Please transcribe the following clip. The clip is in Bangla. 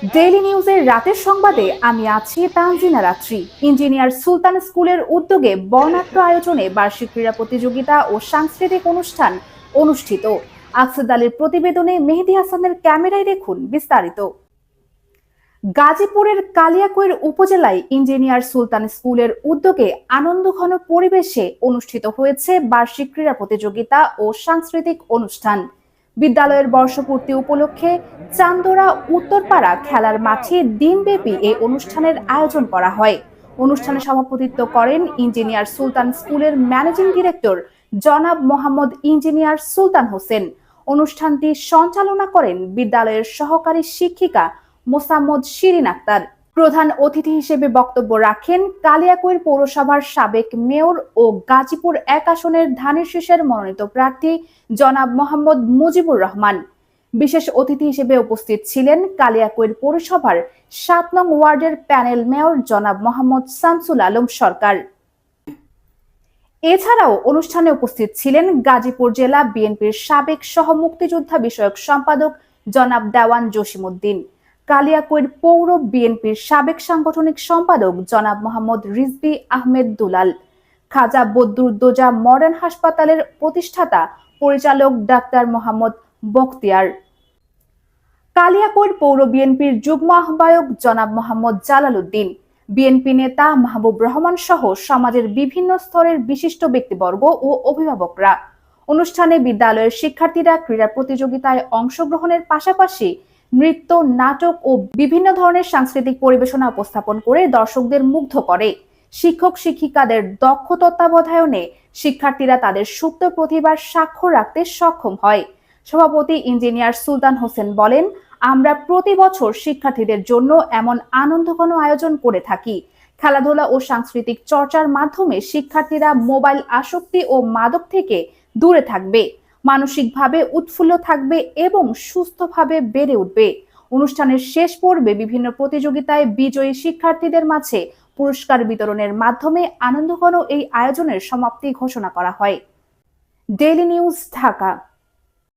ডেইলি নিউজের রাতের সংবাদে আমি আছি তানজিনা রাত্রি। ইঞ্জিনিয়ার সুলতান স্কুলের উদ্যোগে বর্ণাঢ্য আয়োজনে বার্ষিক ক্রীড়া প্রতিযোগিতা ও সাংস্কৃতিক অনুষ্ঠান অনুষ্ঠিত। আকসুদ আলীর প্রতিবেদনে মেহেদী হাসানের ক্যামেরায় দেখুন বিস্তারিত। গাজীপুরের কালিয়াকৈর উপজেলায় ইঞ্জিনিয়ার সুলতান স্কুলের উদ্যোগে আনন্দঘন পরিবেশে অনুষ্ঠিত হয়েছে বার্ষিক ক্রীড়া প্রতিযোগিতা ও সাংস্কৃতিক অনুষ্ঠান। বিদ্যালয়ের বর্ষপূর্তি উপলক্ষে চান্দোরা উত্তরপাড়া খেলার মাঠে দিনব্যাপী এই অনুষ্ঠানের আয়োজন করা হয়। অনুষ্ঠানে সভাপতিত্ব করেন ইঞ্জিনিয়ার সুলতান স্কুলের ম্যানেজিং ডিরেক্টর জনাব মোহাম্মদ ইঞ্জিনিয়ার সুলতান হোসেন। অনুষ্ঠানটি সঞ্চালনা করেন বিদ্যালয়ের সহকারী শিক্ষিকা মোসাম্মদ শিরিন আক্তার। প্রধান অতিথি হিসেবে বক্তব্য রাখেন কালিয়াকৈর পৌরসভার সাবেক মেয়র ও গাজীপুর ১ আসনের ধানের শীষের মনোনীত প্রার্থী জনাব মোহাম্মদ মুজিবুর রহমান। বিশেষ অতিথি হিসেবে উপস্থিত ছিলেন কালিয়াকৈর পৌরসভার ৭ নং ওয়ার্ডের প্যানেল মেয়র জনাব মোহাম্মদ শামসুল আলম সরকার। এছাড়াও অনুষ্ঠানে উপস্থিত ছিলেন গাজীপুর জেলা বিএনপির সাবেক সহ মুক্তিযোদ্ধা বিষয়ক সম্পাদক জনাব দেওয়ান জসিমউদ্দিন, কালিয়াকৈর পৌর বিএনপির সাবেক সাংগঠনিক সম্পাদক জনাব মোহাম্মদ রিজভী আহমেদ দুলাল, খাজা বদরুদ্দোজা মডার্ন হাসপাতালের প্রতিষ্ঠাতা পরিচালক ডাক্তার মোহাম্মদ বখতিয়ার, কালিয়াকৈর পৌর বিএনপির যুগ্ম আহ্বায়ক জনাব মোহাম্মদ জালাল উদ্দিন, বিএনপি নেতা মাহবুব রহমান সহ সমাজের বিভিন্ন স্তরের বিশিষ্ট ব্যক্তিবর্গ ও অভিভাবকরা। অনুষ্ঠানে বিদ্যালয়ের শিক্ষার্থীরা ক্রীড়া প্রতিযোগিতায় অংশগ্রহণের পাশাপাশি নৃত্য, নাটক ও বিভিন্ন ধরনের সাংস্কৃতিক পরিবেশনা উপস্থাপন করে দর্শকদের মুগ্ধ করে। শিক্ষক শিক্ষিকাদের দক্ষ তত্ত্বাবধানে শিক্ষার্থীরা তাদের সুপ্ত প্রতিভার স্বাক্ষর রাখতে সক্ষম হয়। সভাপতি ইঞ্জিনিয়ার সুলতান হোসেন বলেন, আমরা প্রতি বছর শিক্ষার্থীদের জন্য এমন আনন্দঘন আয়োজন করে থাকি। খেলাধুলা ও সাংস্কৃতিক চর্চার মাধ্যমে শিক্ষার্থীরা মোবাইল আসক্তি ও মাদক থেকে দূরে থাকবে, মানসিকভাবে উৎফুল্ল থাকবে এবং সুস্থভাবে বেড়ে উঠবে। অনুষ্ঠানের শেষ পর্বে বিভিন্ন প্রতিযোগিতায় বিজয়ী শিক্ষার্থীদের মাঝে পুরস্কার বিতরণের মাধ্যমে আনন্দঘন এই আয়োজনের সমাপ্তি ঘোষণা করা হয়। Daily news, Dhaka.